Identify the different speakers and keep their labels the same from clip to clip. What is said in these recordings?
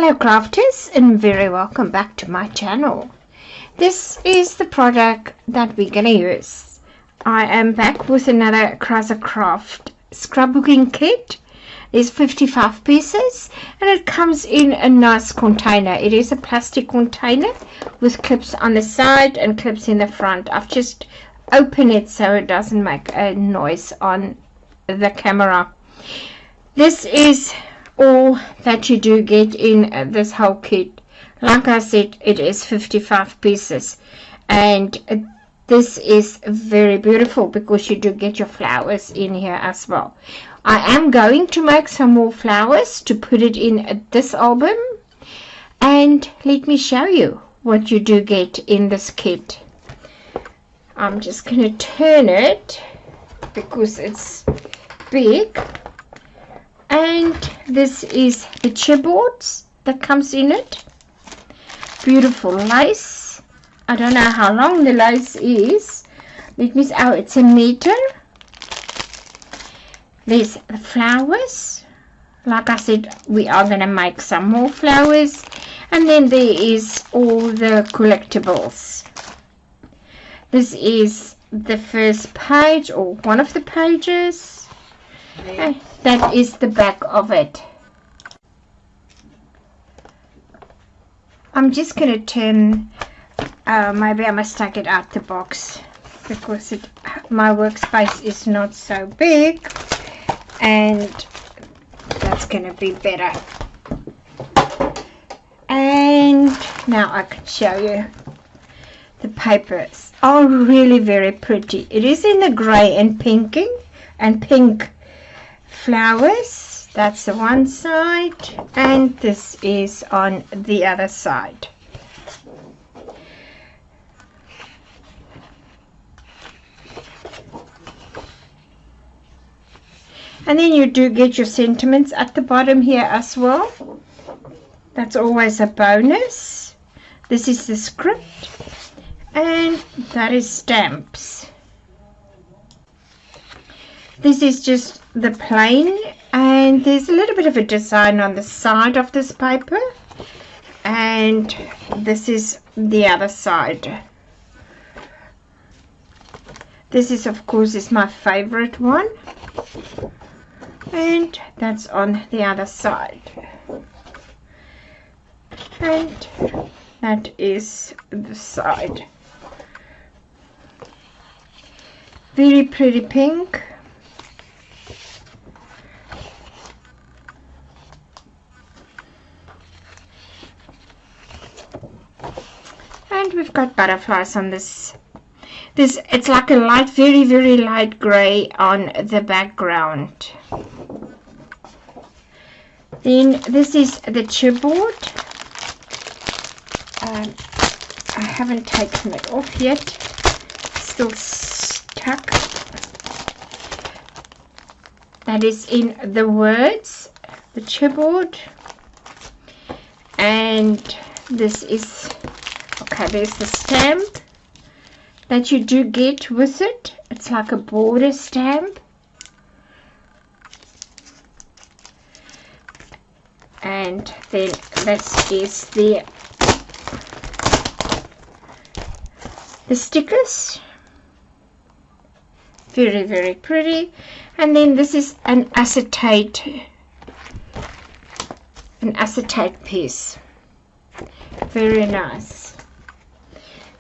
Speaker 1: Hello crafters, and very welcome back to my channel. This is the product that we're gonna use. I am back with another Kaisercraft scrapbooking kit. There's 55 pieces and it comes in a nice container. It is a plastic container with clips on the side and clips in the front. I've just opened it so it doesn't make a noise on the camera. This is all that you do get in this whole kit. Like I said, it is 55 pieces, and this is very beautiful because you do get your flowers in here as well. I am going to make some more flowers to put it in this album, and let me show you what you do get in this kit. I'm just going to turn it because it's big. And this is the chipboards that comes in it. Beautiful lace. I don't know how long the lace is. Let me see. Oh, it's a meter. There's the flowers. Like I said, we are going to make some more flowers. And then there is all the collectibles. This is the first page, or one of the pages. And that is the back of it. I'm just going to turn, maybe I must take it out the box because my workspace is not so big, and that's going to be better. And now I can show you the papers. Are really very pretty. It is in the grey and pink flowers. That's the one side, and this is on the other side. And then you do get your sentiments at the bottom here as well. That's always a bonus. This is the script, and that is stamps. This is just the plain, and there's a little bit of a design on the side of this paper, and this is the other side. This is, of course, is my favorite one, and that's on the other side, and that is the side. Very pretty pink. And we've got butterflies on this. It's like a light, very light grey on the background. Then this is the chipboard. I haven't taken it off yet. Still stuck. That is in the words, the chipboard. And this is, okay, there's the stamp that you do get with it. It's like a border stamp. And then this is the stickers. Very pretty. And then this is an acetate piece. Very nice.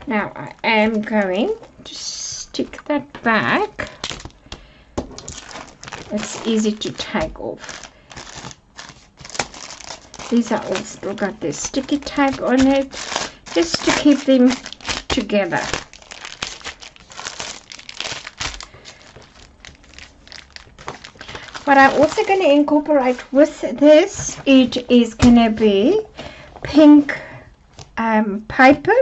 Speaker 1: Now I am going to stick that back. It's easy to take off. These are all still got this sticky tag on it, just to keep them together. What I'm also going to incorporate with this, it is going to be pink paper.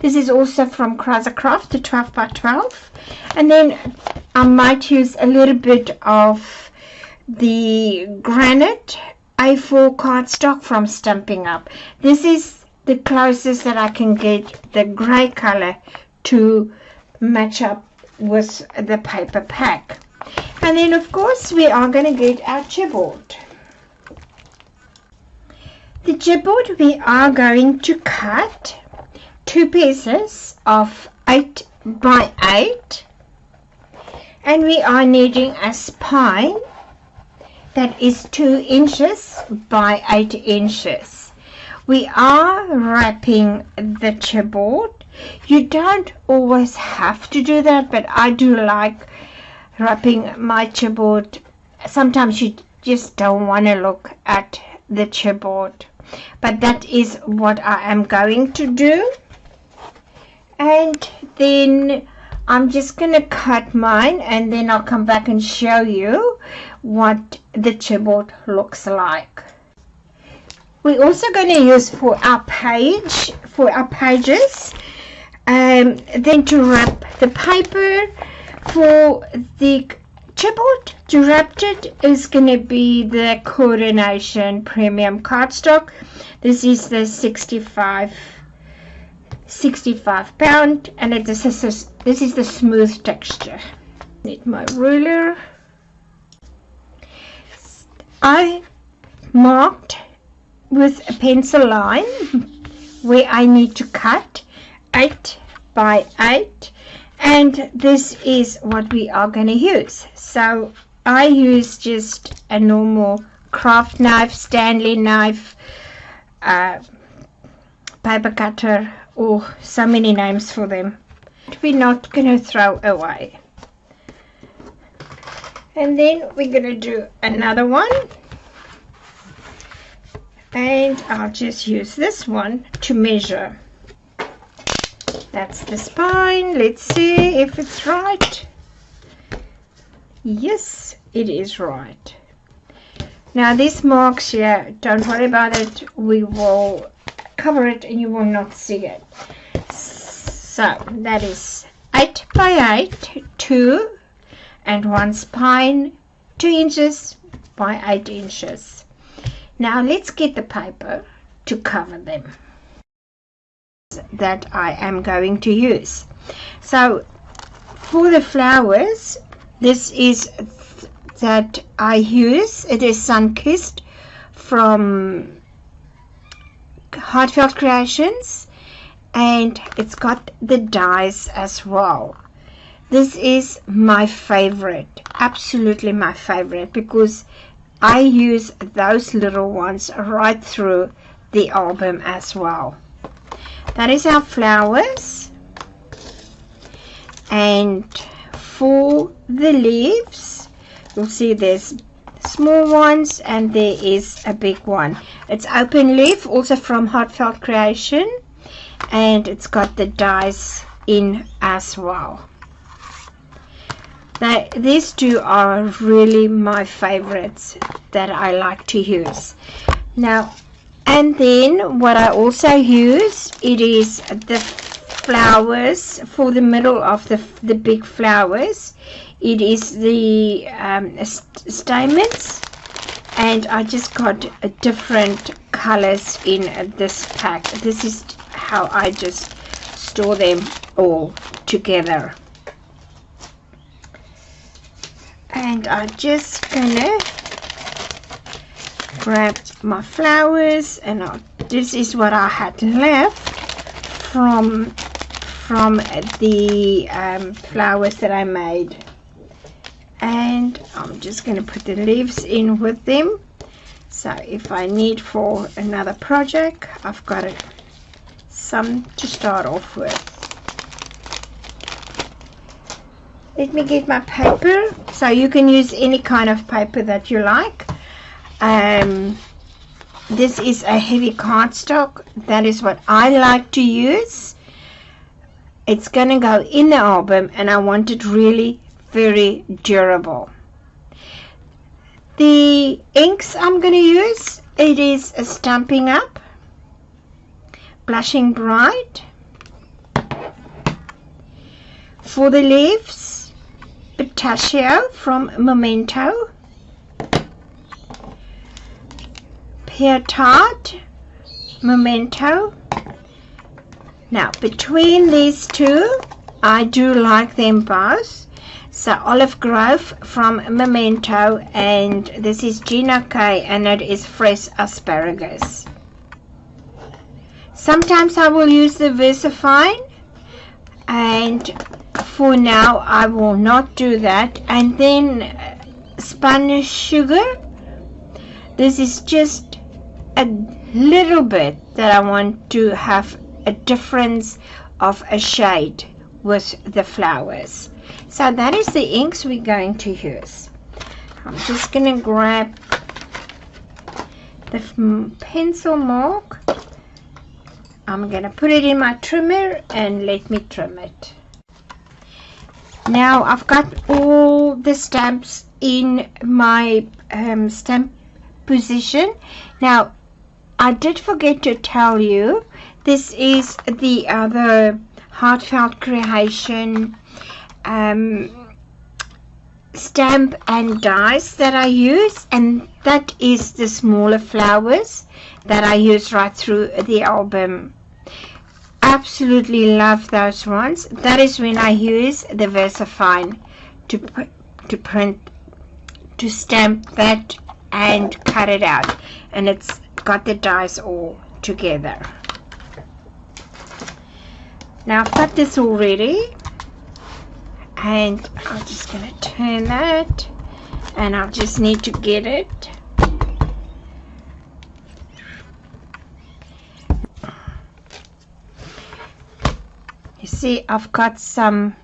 Speaker 1: This is also from Kaisercraft, the 12 by 12, and then I might use a little bit of the Granite A4 cardstock from Stampin' Up. This is the closest that I can get the grey color to match up with the paper pack. And then of course we are going to get our chipboard. The chipboard we are going to cut 2 pieces of 8 by 8, and we are needing a spine that is 2 inches by 8 inches. We are wrapping the chipboard. You don't always have to do that, but I do like wrapping my chipboard. Sometimes you just don't want to look at the chipboard, but that is what I am going to do. And then I'm just going to cut mine, and then I'll come back and show you what the chipboard looks like. We're also going to use for our pages, then to wrap the paper. For the chipboard, to wrap it is going to be the Coordination Premium cardstock. This is the 65 pound, and this is the smooth texture. Need my ruler. I marked with a pencil line where I need to cut 8 by 8, and this is what we are going to use. So I use just a normal craft knife, Stanley knife, paper cutter, or so many names for them. We're not going to throw away. And then we're going to do another one, and I'll just use this one to measure. That's the spine. Let's see if it's right. Yes, it is right. Now these marks here, don't worry about it. We will cover it and you will not see it. So that is 8 by 8, 2 and 1 spine, 2 inches by 8 inches. Now let's get the paper to cover them that I am going to use. So for the flowers, this is that I use. It is Sun-Kissed from Heartfelt Creations, and it's got the dies as well. This is my favorite, absolutely my favorite, because I use those little ones right through the album as well. That is our flowers. And for the leaves, you'll see there's small ones and there is a big one. It's open leaf, also from Heartfelt Creation, and it's got the dies in as well. These two are really my favorites that I like to use. Now, and then what I also use, it is the flowers for the middle of the big flowers. It is the stamens, and I just got different colors in this pack. This is how I just store them all together. And I'm just gonna grab my flowers, and this is what I had left from the flowers that I made, and I'm just going to put the leaves in with them. So if I need for another project, I've got some to start off with. Let me get my paper. So you can use any kind of paper that you like. This is a heavy cardstock. That is what I like to use. It's going to go in the album, and I want it really very durable. The inks I'm going to use, it is a Stampin' Up, Blushing Bright. For the leaves, Pistachio from Memento, Pear Tart, Memento. Now between these two, I do like them both. So Olive Grove from Memento, and this is Gina K, and it is fresh asparagus. Sometimes I will use the Versafine, and for now I will not do that. And then SpunSugar. This is just a little bit that I want to have a difference of a shade with the flowers. So that is the inks we're going to use. I'm just going to grab the pencil mark. I'm going to put it in my trimmer and let me trim it. Now I've got all the stamps in my stamp position. Now I did forget to tell you, this is the other Heartfelt creation stamp and dies that I use, and that is the smaller flowers that I use right through the album. Absolutely love those ones. That is when I use the Versafine to stamp that and cut it out, and it's got the dies all together. Now I've got this already, and I'm just going to turn that, and I'll just need to get it. You see, I've got some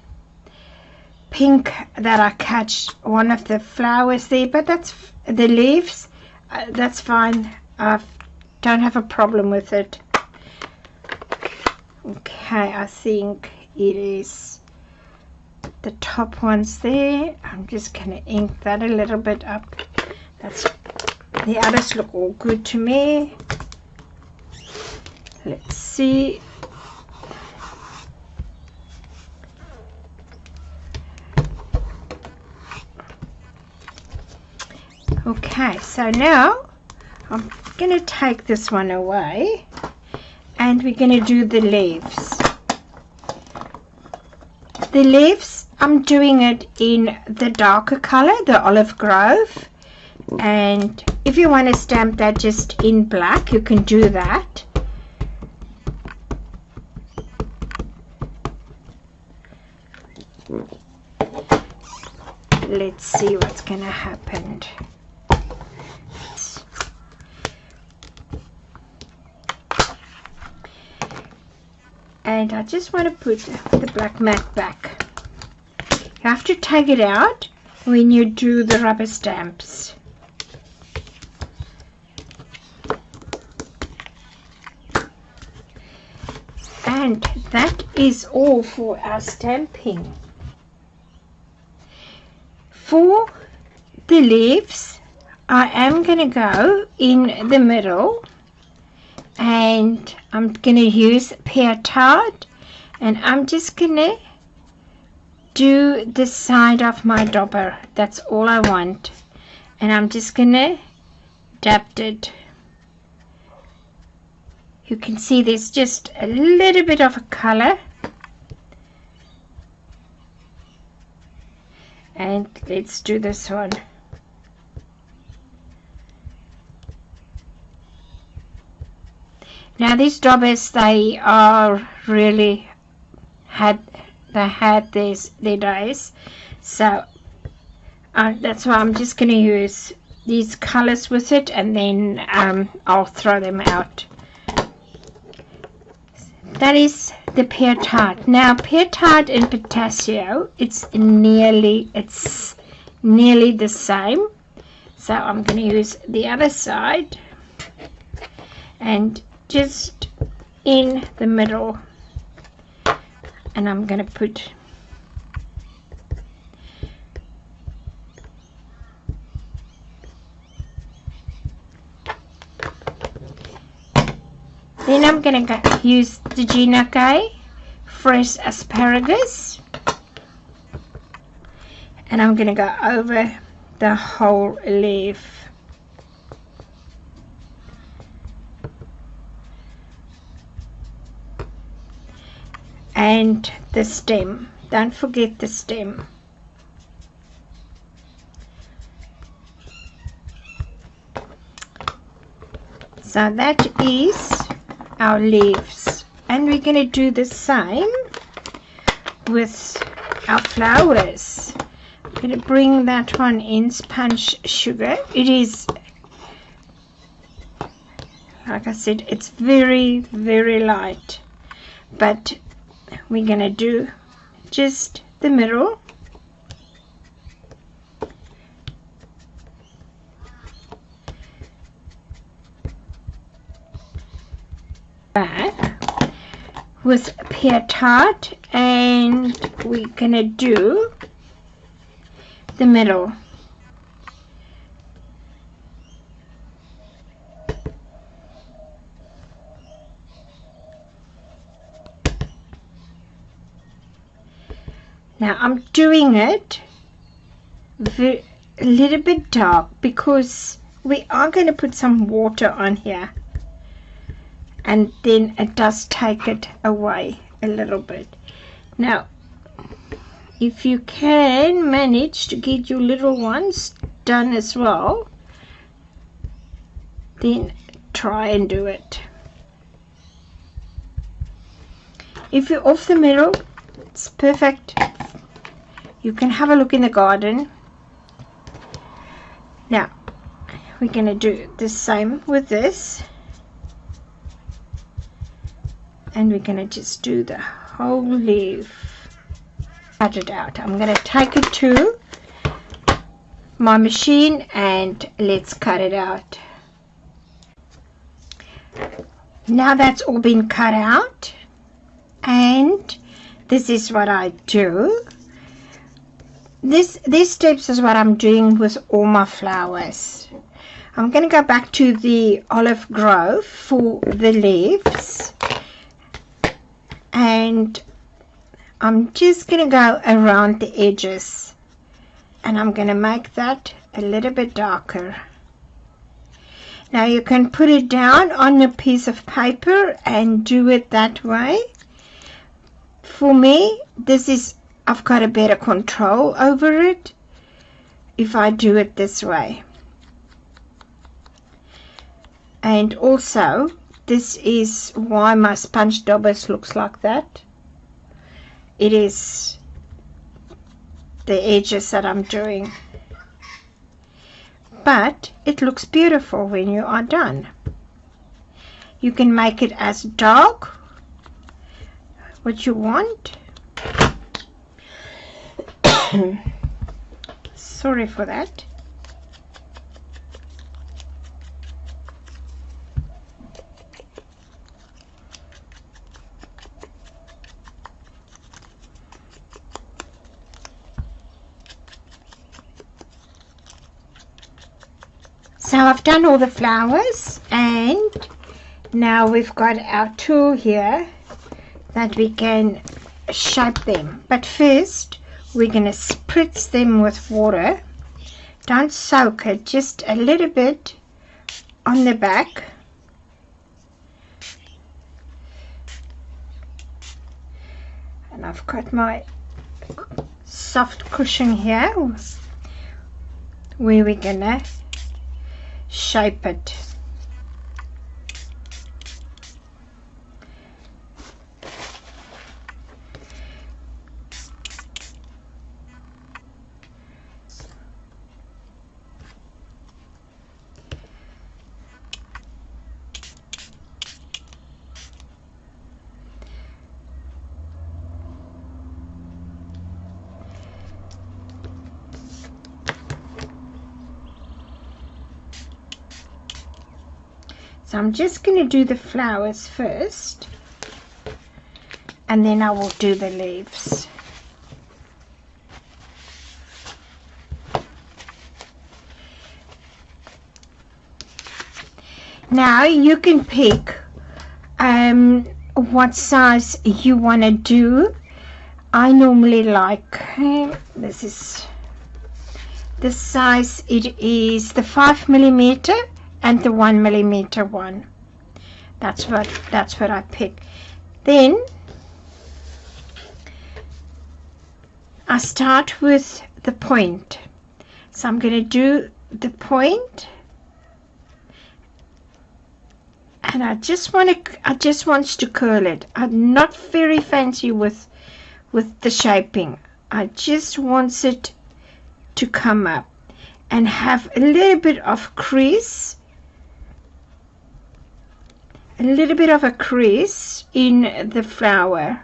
Speaker 1: pink that I catch one of the flowers there, but that's the leaves. That's fine. I don't have a problem with it. Okay, I think it is the top ones there. I'm just going to ink that a little bit up. That's, the others look all good to me. Let's see. Okay, so now I'm going to take this one away, and we're going to do the leaves. The leaves, I'm doing it in the darker color, the Olive Grove, and if you want to stamp that just in black, you can do that. Let's see what's going to happen. And I just want to put the black mat back. You have to take it out when you do the rubber stamps. And that is all for our stamping. For the leaves, I am going to go in the middle, and I'm going to use Pear Tart, and I'm just going to do the side of my dobber. That's all I want, and I'm just going to dab it. You can see there's just a little bit of a color, and let's do this one. Now these dobbers, they are really had their days, so that's why I'm just going to use these colors with it, and then I'll throw them out. That is the Pear Tart. Now Pear Tart and Pistachio, it's nearly the same, so I'm going to use the other side and just in the middle, and I'm going to put then I'm going to use the Granite fresh asparagus, and I'm going to go over the whole leaf. And the stem, don't forget the stem. So that is our leaves, and we're going to do the same with our flowers. I'm going to bring that one in SpunSugar. It is, like I said, it's very, very light, but we're going to do just the middle. With Pear Tart, and we're gonna do the middle. Now I'm doing it a little bit dark because we are going to put some water on here, and then it does take it away a little bit. Now if you can manage to get your little ones done as well, then try and do it. If you're off the middle, it's perfect. You can have a look in the garden. Now we're going to do the same with this, and we're going to just do the whole leaf. Cut it out. I'm going to take it to my machine and let's cut it out. Now that's all been cut out, and this is what I do. These steps is what I'm doing with all my flowers. I'm going to go back to the olive grove for the leaves, and I'm just going to go around the edges, and I'm going to make that a little bit darker. Now you can put it down on a piece of paper and do it that way. For me, I've got a better control over it if I do it this way. And also, this is why my sponge dobbers looks like that. It is the edges that I'm doing, but it looks beautiful when you are done. You can make it as dark what you want. Sorry for that. So I've done all the flowers, and now we've got our tool here that we can shape them. But first we're going to spritz them with water. Don't soak it, just a little bit on the back. And I've got my soft cushion here where we're going to shape it. So I'm just going to do the flowers first, and then I will do the leaves. Now you can pick what size you want to do. I normally like, this is the size, it is the 5mm and the 1mm one. That's what I pick. Then I start with the point. So I'm going to do the point, and I just want to curl it. I'm not very fancy with the shaping. I just want it to come up and have a little bit of crease, a little bit of a crease in the flower,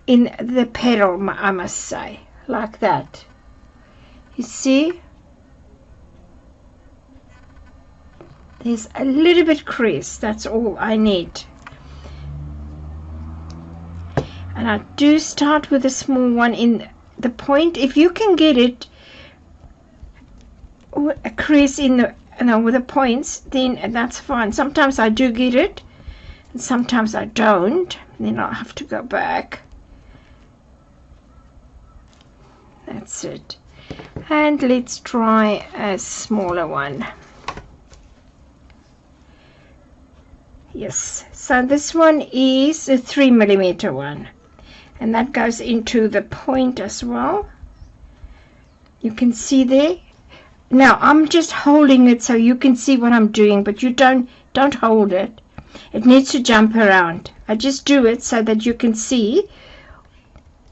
Speaker 1: in the petal, I must say, like that. You see, there's a little bit crease, that's all I need. And I do start with a small one in the point. If you can get it a crease in the, with the points, then that's fine. Sometimes I do get it and sometimes I don't, then I'll have to go back. That's it. And let's try a smaller one. Yes, so this one is a 3mm one, and that goes into the point as well. You can see there. Now I'm just holding it so you can see what I'm doing, but you don't hold it. It needs to jump around. I just do it so that you can see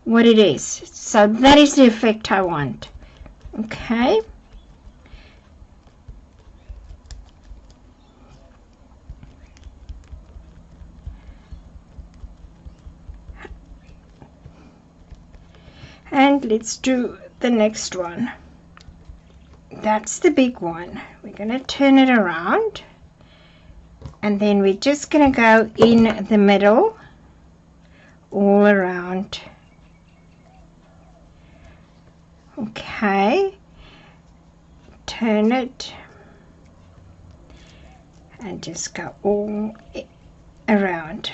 Speaker 1: what it is. So that is the effect I want. Okay. And let's do the next one. That's the big one. We're going to turn it around, and then we're just going to go in the middle all around. Okay, turn it and just go all around.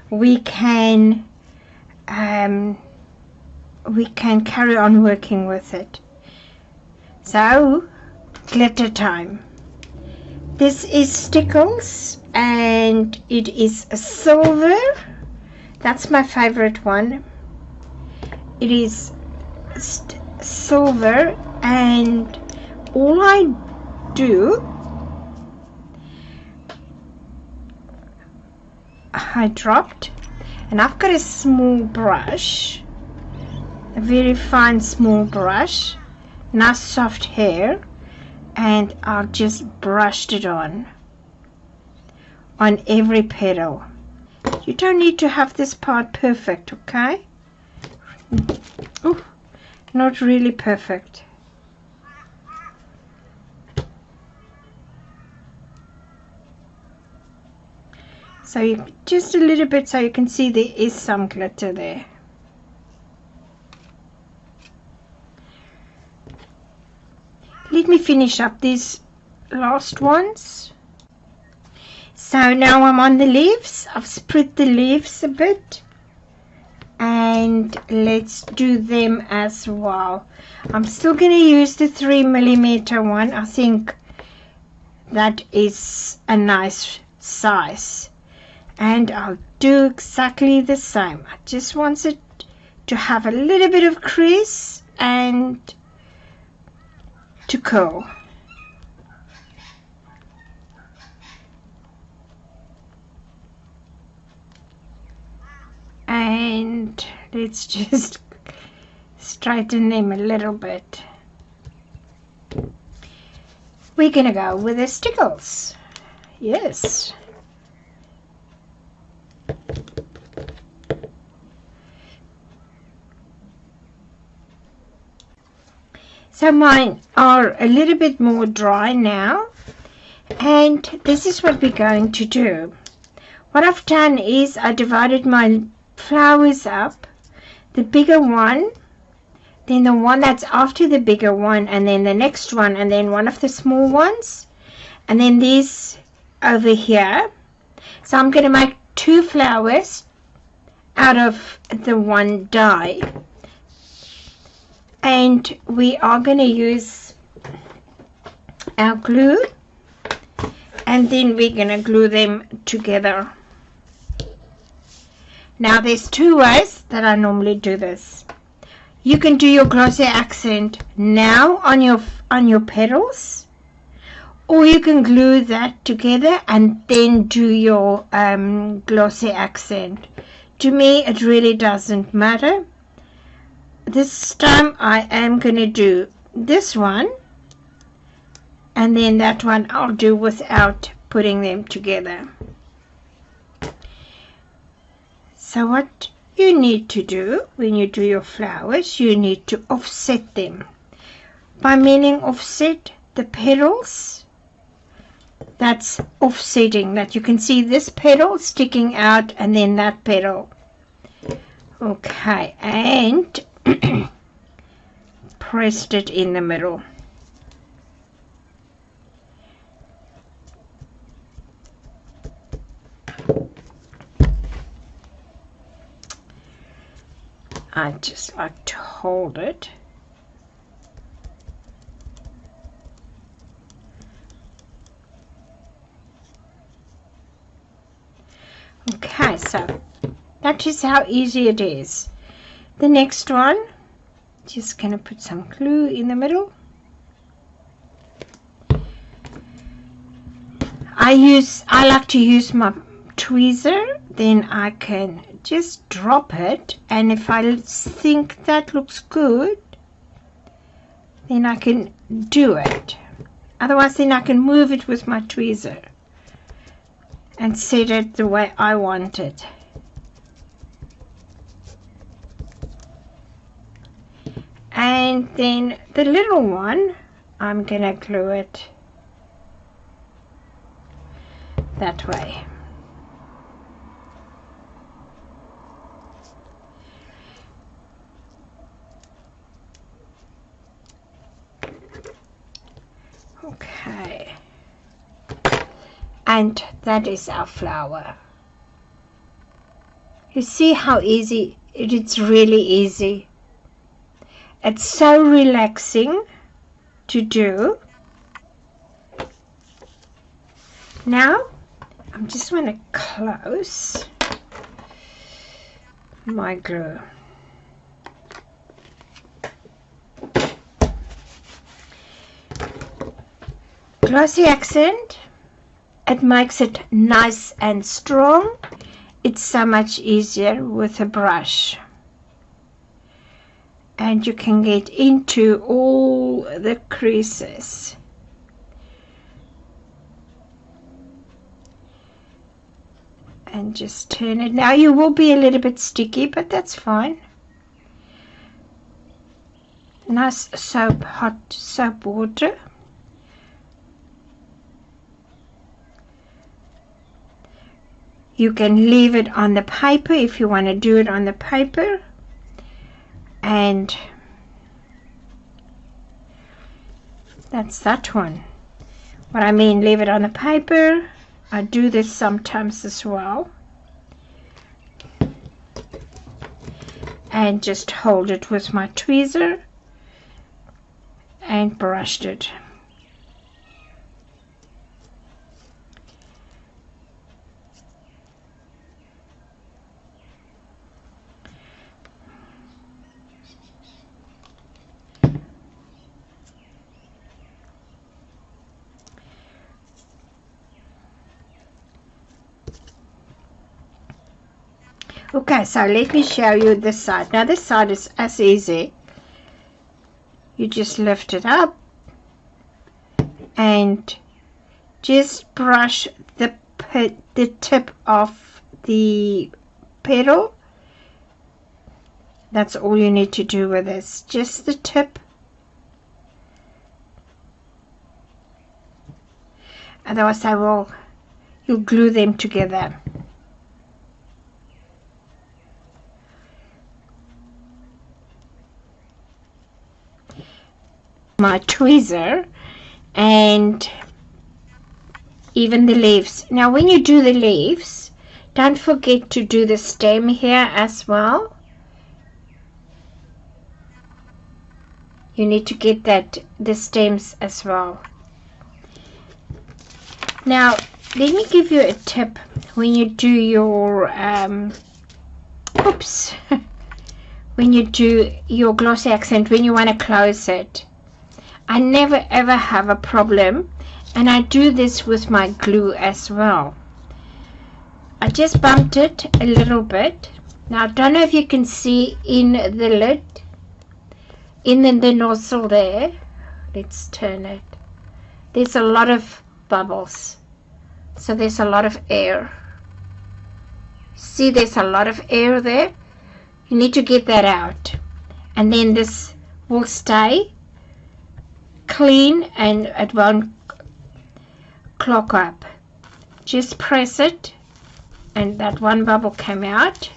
Speaker 1: We can carry on working with it. So, glitter time. This is Stickles, and it is a silver. That's my favorite one. It is silver, and all I do, I dropped, and I've got a small brush, a very fine small brush, nice soft hair, and I've just brushed it on every petal. You don't need to have this part perfect, okay? Ooh, not really perfect. So you, just a little bit so you can see there is some glitter there. Let me finish up these last ones. So now I'm on the leaves. I've spread the leaves a bit, and let's do them as well. I'm still going to use the 3mm one. I think that is a nice size, and I'll do exactly the same. I just want it to have a little bit of crease and to curl. And let's just straighten them a little bit. We're gonna go with the Stickles. Yes. So mine are a little bit more dry now, and this is what we're going to do. What I've done is I divided my flowers up, the bigger one, then the one that's after the bigger one, and then the next one, and then one of the small ones, and then these over here. So I'm going to make 2 flowers out of the one die, and we are going to use our glue, and then we're going to glue them together. Now there's 2 ways that I normally do this. You can do your glossy accent now on your petals, or you can glue that together and then do your glossy accent. To me, it really doesn't matter. This time I am going to do this one, and then that one I'll do without putting them together. So what you need to do when you do your flowers, you need to offset them. By meaning offset, the petals, that's offsetting, that you can see this petal sticking out and then that petal. Okay, and pressed it in the middle. I just like to hold it. Okay, so that is how easy it is. The next one, just gonna put some glue in the middle. I like to use my tweezer, then I can just drop it, and if I think that looks good, then I can do it. Otherwise, then I can move it with my tweezer and set it the way I want it. And then the little one, I'm gonna glue it that way. Okay, and that is our flower. You see how easy it's really easy. It's so relaxing to do. Now I'm just going to close my glue. Glossy accent, it makes it nice and strong. It's so much easier with a brush, and you can get into all the creases. And just turn it. Now you will be a little bit sticky, but that's fine. Nice soap, hot soap water. You can leave it on the paper if you want to do it on the paper. And that's that one. What I mean, leave it on the paper. I do this sometimes as well. And just hold it with my tweezer and brushed it. Okay, so let me show you this side. Now this side is as easy. You just lift it up and just brush the tip of the petal. That's all you need to do with this, just the tip. Otherwise you'll glue them together. My tweezer and even the leaves. Now when you do the leaves, don't forget to do the stem here as well. You need to get the stems as well. Now let me give you a tip when you do your when you do your glossy accent, when you want to close it. I never ever have a problem, and I do this with my glue as well. I just bumped it a little bit. Now I don't know if you can see in the lid, in the nozzle there. Let's turn it. There's a lot of bubbles, so there's a lot of air. See, there's a lot of air there. You need to get that out, and then this will stay clean and it won't clog up. Just press it, and that one bubble came out,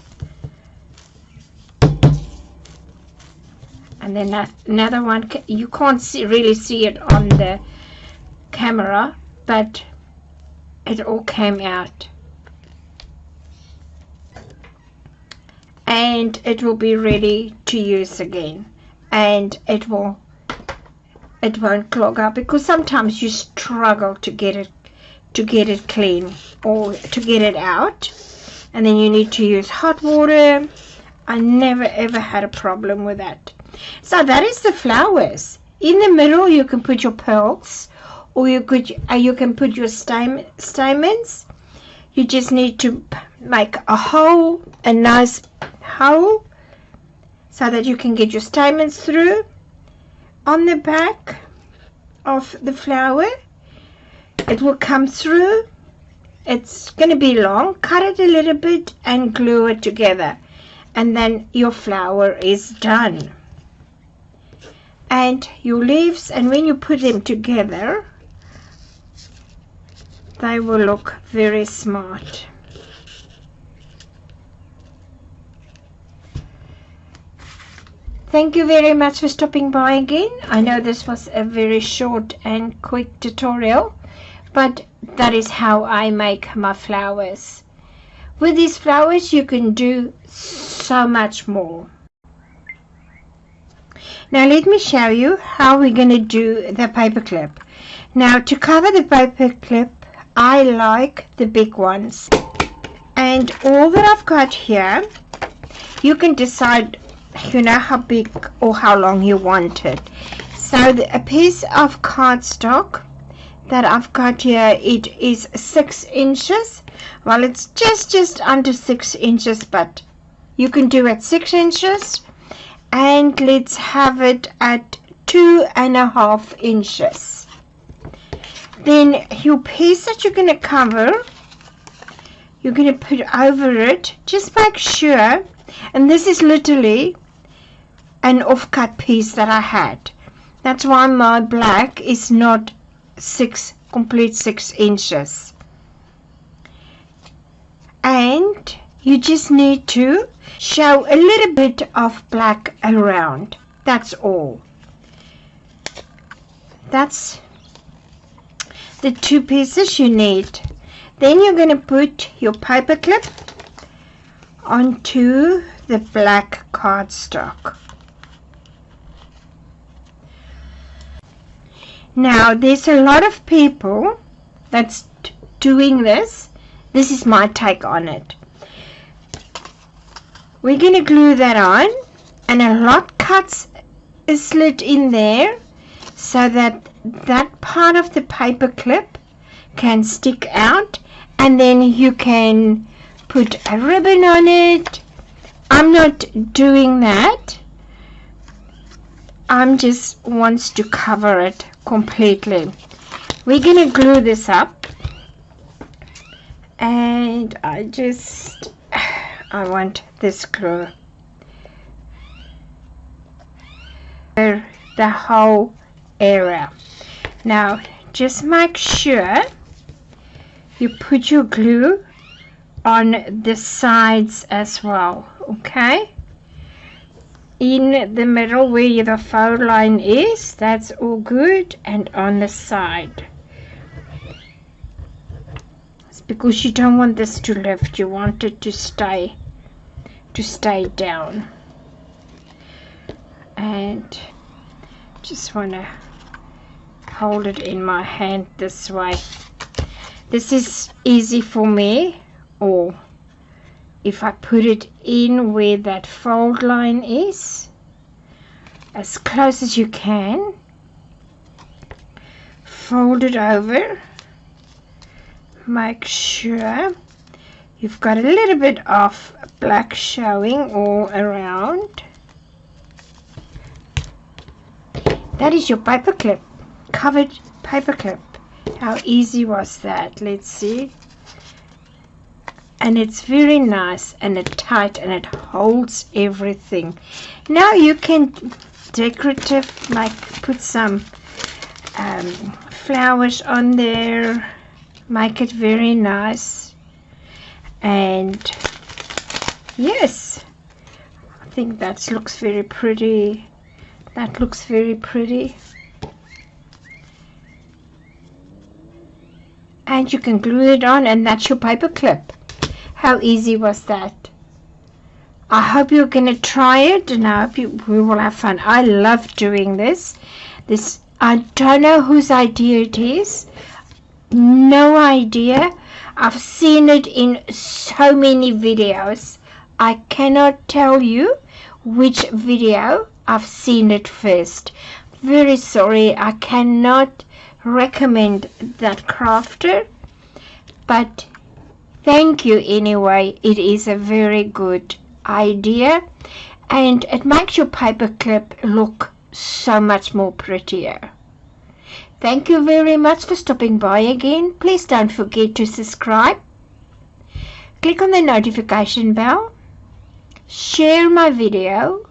Speaker 1: and then another one. You can't really see it on the camera, but it all came out, and it will be ready to use again, and it won't clog up, because sometimes you struggle to get it clean or to get it out, and then you need to use hot water. I never ever had a problem with that. So that is the flowers. In the middle you can put your pearls, or you can put your stamens. You just need to make a hole, a nice hole, so that you can get your stamens through. On the back of the flower, it will come through. It's going to be long. Cut it a little bit and glue it together, and then your flower is done. And your leaves, and when you put them together, they will look very smart. Thank you very much for stopping by again. I know this was a very short and quick tutorial, but that is how I make my flowers. With these flowers you can do so much more. Now let me show you how we're going to do the paper clip. Now to cover the paper clip, I like the big ones, and all that I've got here, you can decide, you know, how big or how long you want it. So a piece of cardstock that I've got here, it is 6 inches. Well, it's just under 6 inches, but you can do it 6 inches, and let's have it at 2.5 inches. Then your piece that you're going to cover, you're going to put over it. Just make sure, and this is literally an off-cut piece that I had. That's why my black is not complete 6 inches. And you just need to show a little bit of black around. That's all. That's the 2 pieces you need. Then you're going to put your paper clip onto the black cardstock. Now there's a lot of people that's doing this. This is my take on it. We're going to glue that on, and a lot cuts a slit in there so that that part of the paper clip can stick out, and then you can put a ribbon on it. I'm not doing that. I'm just wants to cover it completely. We're gonna glue this up, and I want this glue the whole area. Now just make sure you put your glue on the sides as well, okay? In the middle where the fold line is, that's all good, and on the side. It's because you don't want this to lift, you want it to stay down. And just want to hold it in my hand this way. This is easy for me, or if I put it in where that fold line is, as close as you can, fold it over, make sure you've got a little bit of black showing all around. That is your paper clip, covered paper clip. How easy was that? Let's see. And it's very nice and it's tight and it holds everything. Now you can decorative, like put some flowers on there, make it very nice. And yes, I think that looks very pretty. That looks very pretty. And you can glue it on, and that's your paper clip. How easy was that? I hope you're going to try it, and I hope we will have fun. I love doing this. I don't know whose idea it is. No idea. I've seen it in so many videos. I cannot tell you which video I've seen it first. Very sorry, I cannot recommend that crafter, but thank you anyway. It is a very good idea and it makes your paper clip look so much more prettier. Thank you very much for stopping by again. Please don't forget to subscribe, click on the notification bell, share my video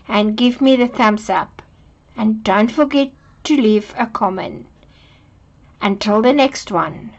Speaker 1: and give me the thumbs up, and don't forget to leave a comment. Until the next one.